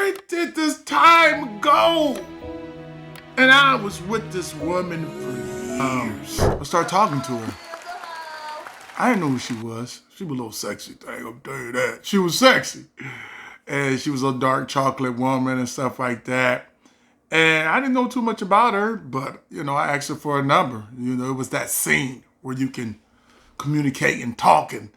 where did this time go? And I was with this woman for years. I started talking to her. I didn't know who she was. She was a little sexy thing, I'll tell you that. She was sexy. And she was a dark chocolate woman and stuff like that. And I didn't know too much about her, but, I asked her for a number. It was that scene where you can communicate and talk and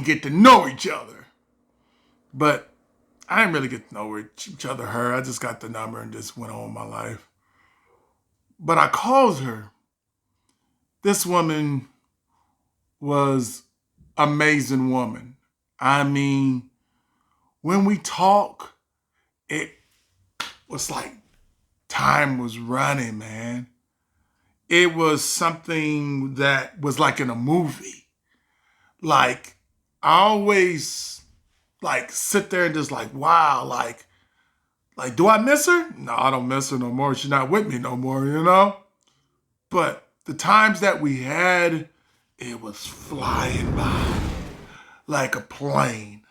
get to know each other. But I didn't really get to know her. I just got the number and just went on with my life. But I called her. This woman was an amazing woman. I mean, when we talk, it was like time was running, man. It was something that was like in a movie. Like, I always sit there and just wow, do I miss her? No, I don't miss her no more. She's not with me no more, But the times that we had, it was flying by like a plane,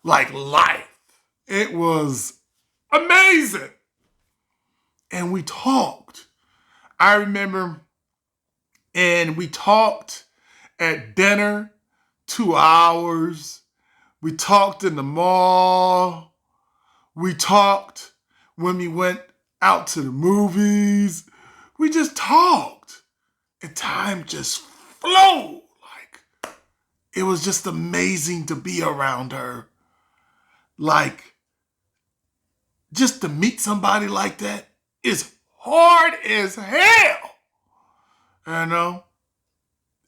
like life. It was amazing. And we talked. I remember, and we talked at dinner 2 hours. We talked in the mall. We talked when we went out to the movies. We just talked. And time just flowed. It was just amazing to be around her. Just to meet somebody like that is hard as hell.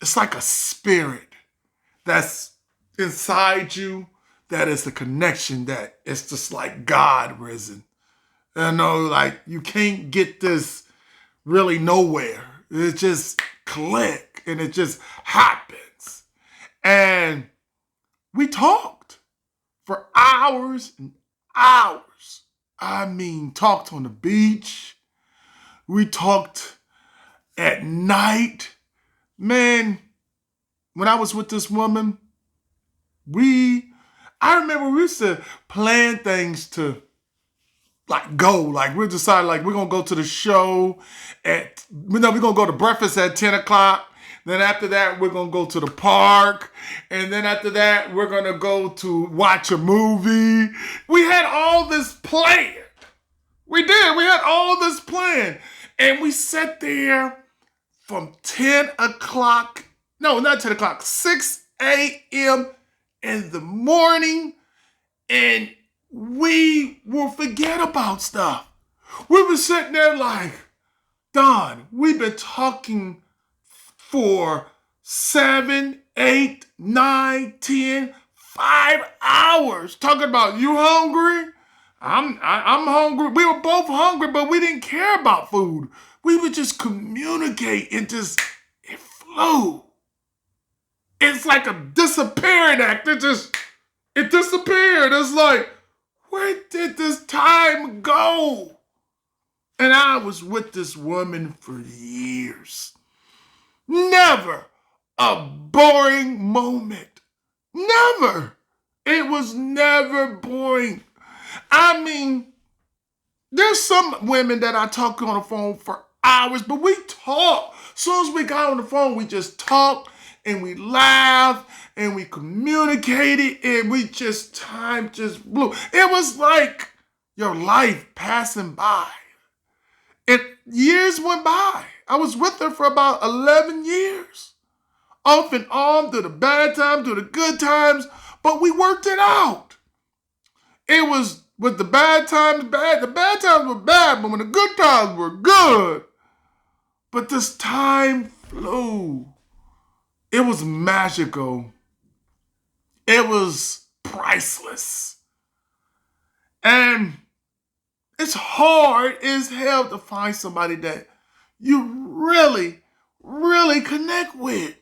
It's like a spirit that's inside you. That is the connection that it's just like God risen. You can't get this really nowhere. It just click and it just happens. And we talked for hours and hours. I mean, talked on the beach. We talked at night. Man, when I was with this woman, I remember we used to plan things to go. We decided we're going to go to the show we're going to go to breakfast at 10 o'clock. Then after that, we're going to go to the park. And then after that, we're going to go to watch a movie. We had all this planned. We did. We had all this planned. And we sat there from 10 o'clock. No, not 10 o'clock. 6 a.m. in the morning. And we will forget about stuff. We were sitting there Don, we've been talking for 7, 8, 9, 10, 5 hours. Talking about you hungry? I'm hungry. We were both hungry, but we didn't care about food. We would just communicate and it flew. It's like a disappearing act. It disappeared. It's like, where did this time go? And I was with this woman for years. Never a boring moment. Never. It was never boring. I mean, there's some women that I talk on the phone for hours, but we talk. As soon as we got on the phone, we just talked and we laughed and we communicated and time just blew. It was like your life passing by. And years went by. I was with her for about 11 years. Off and on, through the bad times, through the good times, but we worked it out. It was with the bad times bad. The bad times were bad, but when the good times were good. But this time flew. It was magical. It was priceless. And it's hard as hell to find somebody that you really, really connect with.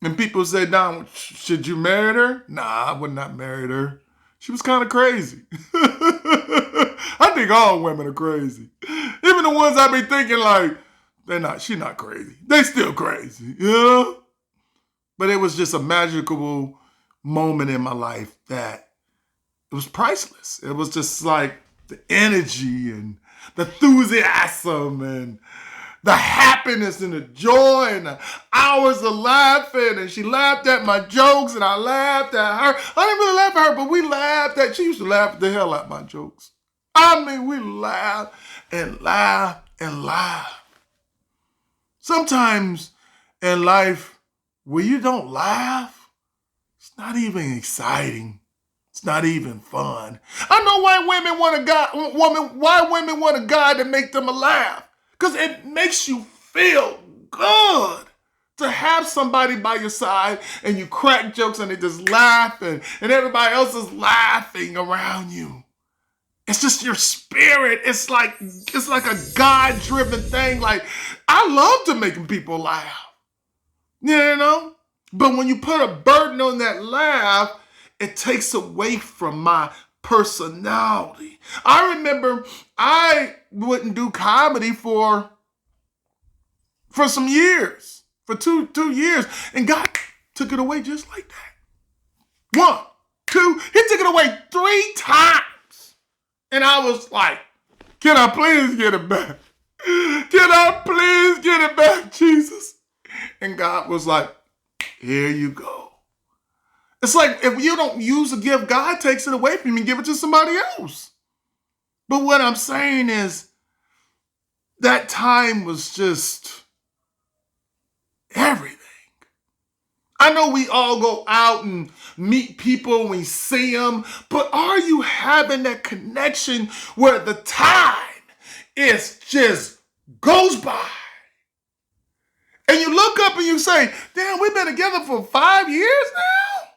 And people say, Don, should you marry her? Nah, I would not marry her. She was kind of crazy. I think all women are crazy. Even the ones I be thinking she's not crazy. They still crazy, But it was just a magical moment in my life that it was priceless. It was just like the energy and the enthusiasm and the happiness and the joy and the hours of laughing. And she laughed at my jokes and I laughed at her. I didn't really laugh at her, but we laughed at, she used to laugh the hell at my jokes. I mean, we laughed and laughed and laughed. Sometimes in life, when you don't laugh, it's not even exciting. It's not even fun. I know why women want a guy to make them laugh. Because it makes you feel good to have somebody by your side and you crack jokes and they just laugh and everybody else is laughing around you. It's just your spirit. It's like a God-driven thing. Like, I love to make people laugh. You know? But when you put a burden on that laugh, it takes away from my personality. I remember I wouldn't do comedy for some years, for two years, and God took it away just like that. 1, 2, he took it away 3 times. And I was like, can I please get it back? Can I please get it back, Jesus? And God was like, here you go. It's like if you don't use a gift, God takes it away from you and give it to somebody else. But what I'm saying is that time was just everything. I know we all go out and meet people, we see them, but are you having that connection where the time is just goes by? And you look up and you say, damn, we've been together for 5 years now?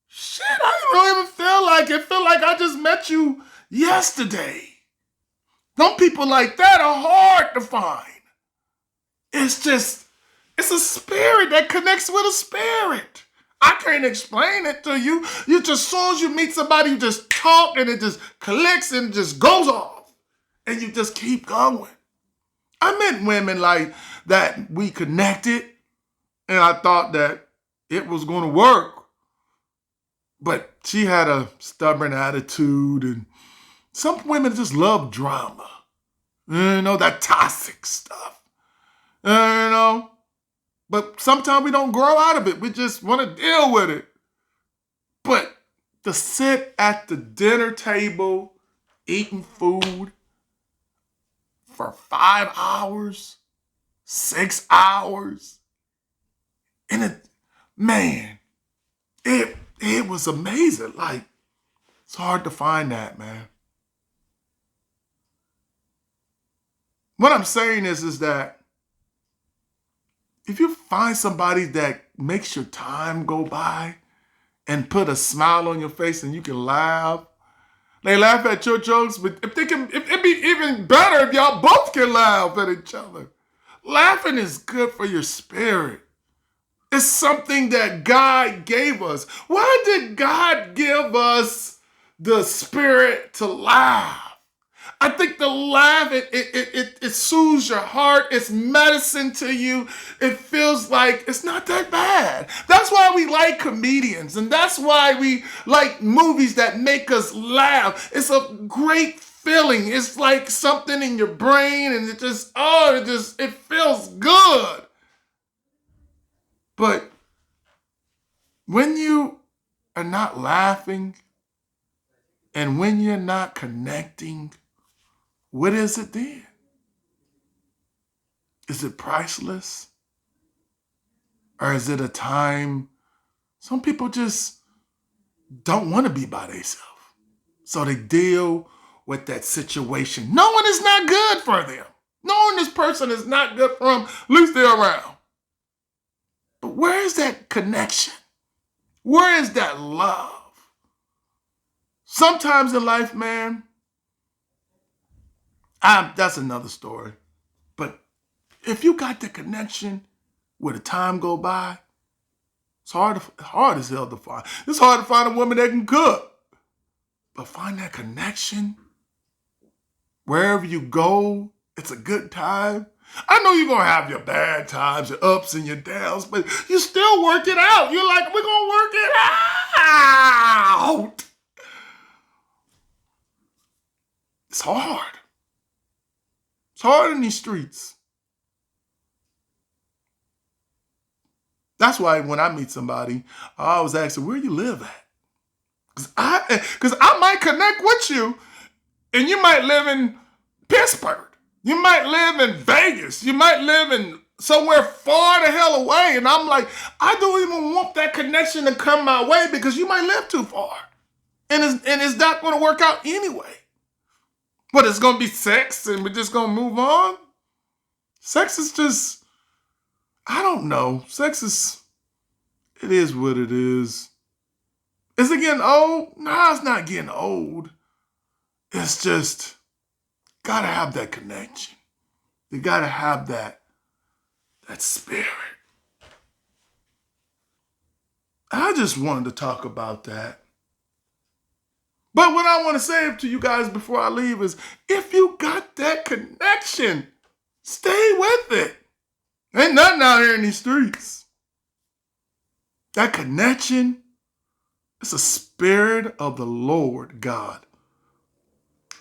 Shit, I don't even feel like it. Feel like I just met you yesterday. Some people like that are hard to find. It's a spirit that connects with a spirit. I can't explain it to you. You just, as soon as you meet somebody, you just talk and it just clicks and just goes off. And you just keep going. I met women like that we connected and I thought that it was going to work. But she had a stubborn attitude and some women just love drama. You know, that toxic stuff. You know? But sometimes we don't grow out of it. We just want to deal with it. But to sit at the dinner table, eating food for 5 hours, 6 hours, and it was amazing. Like, it's hard to find that, man. What I'm saying is that if you find somebody that makes your time go by and put a smile on your face and you can laugh, they laugh at your jokes, but it'd be even better if y'all both can laugh at each other. Laughing is good for your spirit. It's something that God gave us. Why did God give us the spirit to laugh? I think the laugh, it soothes your heart. It's medicine to you. It feels like it's not that bad. That's why we like comedians. And that's why we like movies that make us laugh. It's a great feeling. It's like something in your brain and it feels good. But when you are not laughing and when you're not connecting, what is it then? Is it priceless? Or is it a time? Some people just don't want to be by themselves. So they deal with that situation. Knowing it's not good for them. Knowing this person is not good for them, at least they're around. But where is that connection? Where is that love? Sometimes in life, man, that's another story. But if you got the connection where the time go by, it's hard as hell to find. It's hard to find a woman that can cook. But find that connection. Wherever you go, it's a good time. I know you're going to have your bad times, your ups and your downs, but you still work it out. You're like, we're going to work it out. It's hard. It's hard in these streets. That's why when I meet somebody, I always ask them, where you live at? Because I might connect with you, and you might live in Pittsburgh. You might live in Vegas. You might live in somewhere far the hell away. And I'm like, I don't even want that connection to come my way because you might live too far. And it's not going to work out anyway. But it's going to be sex and we're just going to move on. Sex is just, I don't know. It is what it is. Is it getting old? Nah, it's not getting old. It's just, gotta have that connection. You gotta have that spirit. I just wanted to talk about that. But what I want to say to you guys before I leave is, if you got that connection, stay with it. Ain't nothing out here in these streets. That connection, it's a spirit of the Lord God.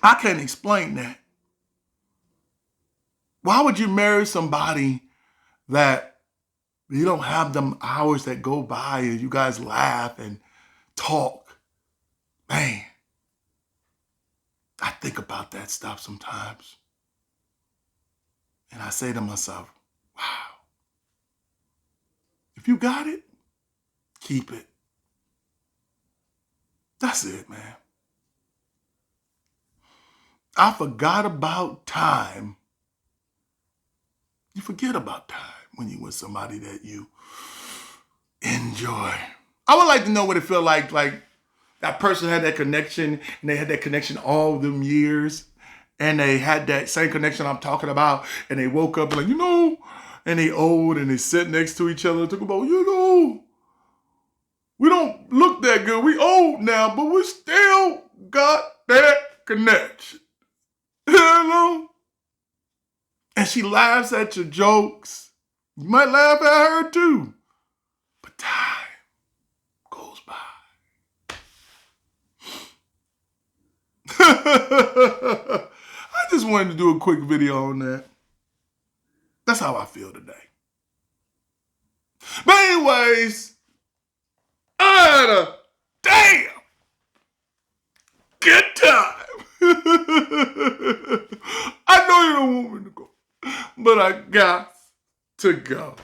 I can't explain that. Why would you marry somebody that you don't have them hours that go by and you guys laugh and talk? Man, I think about that stuff sometimes. And I say to myself, wow, if you got it, keep it. That's it, man. I forgot about time. You forget about time when you're with somebody that you enjoy. I would like to know what it felt like that person had that connection and they had that connection all them years and they had that same connection I'm talking about and they woke up like, and they old and they sit next to each other and talk about, we don't look that good. We old now, but we still got that connection. And she laughs at your jokes. You might laugh at her too. But time goes by. I just wanted to do a quick video on that. That's how I feel today. But anyways, I had a damn good time. I know you don't want me to go, but I got to go.